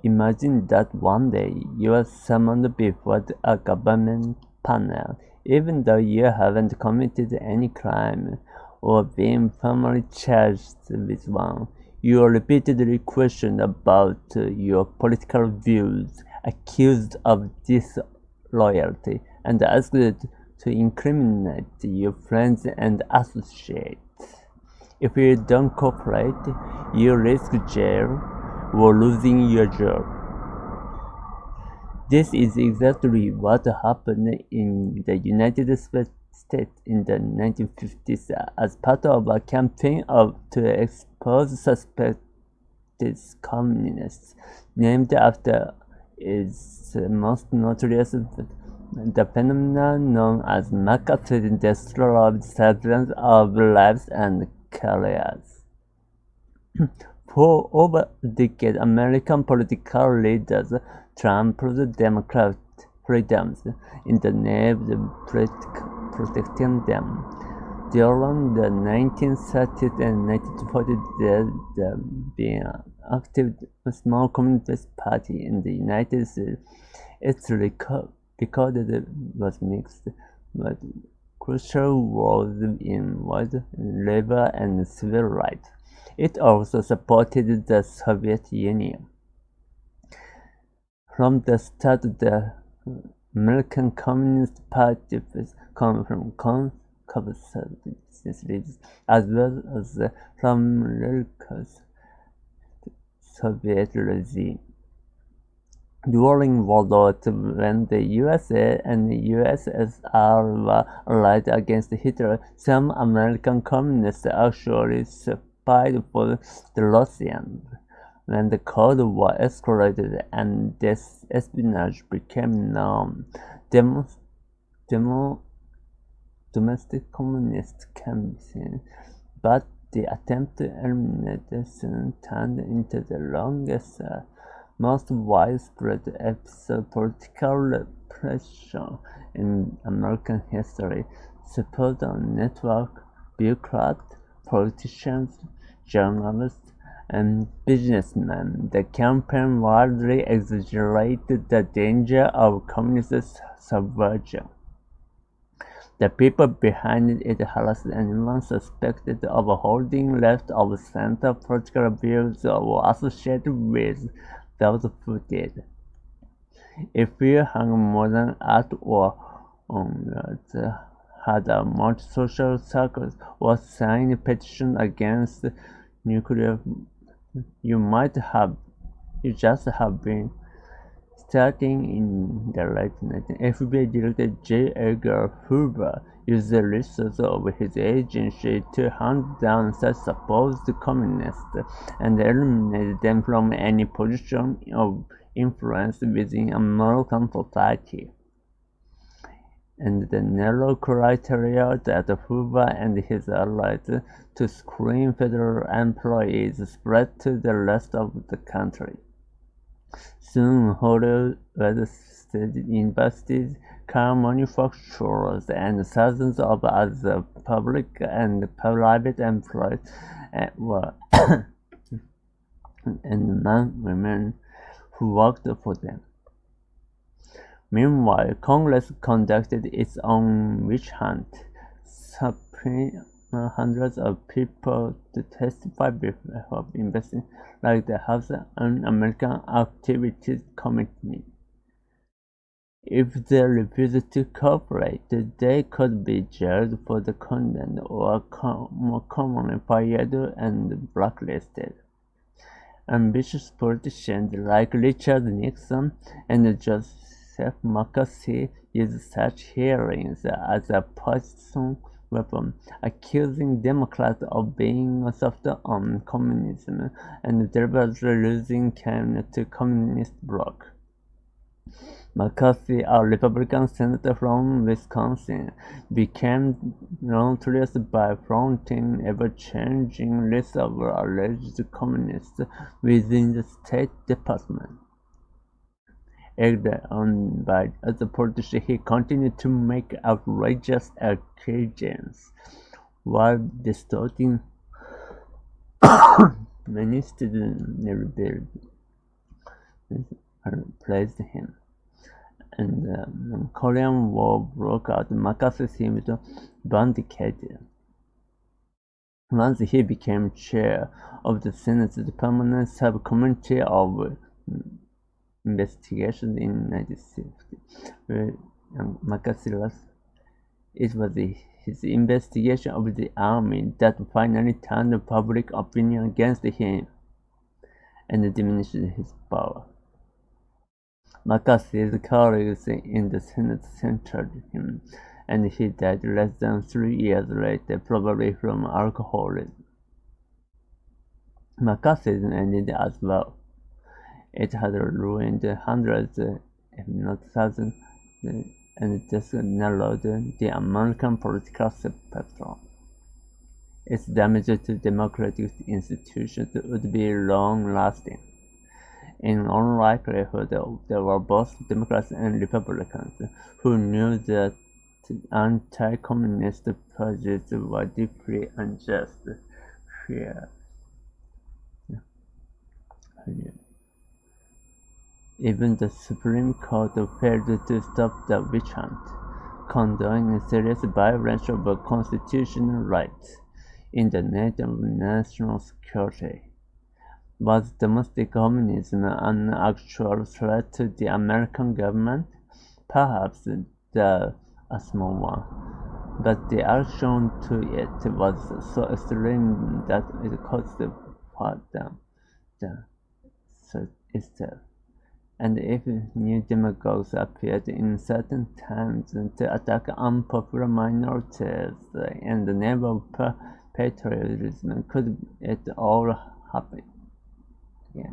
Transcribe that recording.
Imagine that one day you are summoned before a government panel, even though you haven't committed any crime or been formally charged with one. You are repeatedly questioned about your political views, accused of disloyalty, and asked to incriminate your friends and associates. If you don't cooperate, you risk jail or losing your job. This is exactly what happened in the United States in the 1950s as part of a campaign to expose suspected communists, named after its most notorious the phenomenon known as McCarthyism destroyed thousands of lives and careers. For over a decade, American political leaders trampled Democrat freedoms in the name of protecting them. During the 1930s and 1940s, there being an active small communist party in the United States. Its record was mixed, but crucial was in labor and civil rights. It also supported the Soviet Union. From the start, the American Communist Party came from conservatives as well as from radicals Soviet regime. During World War II, when the USA and USSR were allied against Hitler, some American communists actually spied for the Russians. When the Cold War escalated and this espionage became known, domestic communists can be seen, but the attempt to eliminate this turned into the longest, most widespread episode of political repression in American history. Support on network, bureaucrats, politicians, journalists, and businessmen. The campaign widely exaggerated the danger of communist subversion. The people behind it harassed anyone suspected of holding left or center political views or associated with those who did. If you hung modern art or had a multi-social circles or signed petition against nuclear, you just have been starting in the late 19th. FBI Director J. Edgar Hoover used the resources of his agency to hunt down such supposed communists and eliminate them from any position of influence within American society. And the narrow criteria that Hoover and his allies to screen federal employees spread to the rest of the country. Soon, Hollywood state universities, car manufacturers, and thousands of other public and private employees were and men who worked for them. Meanwhile, Congress conducted its own witch hunt, subpoenaing hundreds of people to testify before investing, like the House Un-American Activities Committee. If they refused to cooperate, they could be jailed for the contempt or more commonly fired and blacklisted. Ambitious politicians like Richard Nixon and Joseph McCarthy used such hearings as a partisan weapon, accusing Democrats of being soft on communism and deliberately losing claim to communist bloc. McCarthy, a Republican senator from Wisconsin, became notorious by flaunting ever-changing lists of alleged communists within the State Department. Egged on by other politicians, he continued to make outrageous accusations while distorting many student praised him. And the Korean War broke out. McCarthy seemed vindicated. Once he became chair of the Senate's Permanent Subcommittee of Investigation in 1960, McCarthy lost. It was his investigation of the army that finally turned public opinion against him and diminished his power. McCarthy's colleagues in the Senate censured him, and he died less than 3 years later, probably from alcoholism. McCarthyism ended as well. It had ruined hundreds, if not thousands, and just narrowed the American political spectrum. Its damage to democratic institutions would be long-lasting. In all likelihood, there were both Democrats and Republicans who knew that anti-communist projects were deeply unjust. Even the Supreme Court failed to stop the witch hunt, condoning serious violation of constitutional rights in the name of national security. Was domestic communism an actual threat to the American government? Perhaps a small one, but the action to it was so extreme that it caused far down itself. And if new demagogues appeared in certain times to attack unpopular minorities in the name of patriotism, could it all happen? Yeah.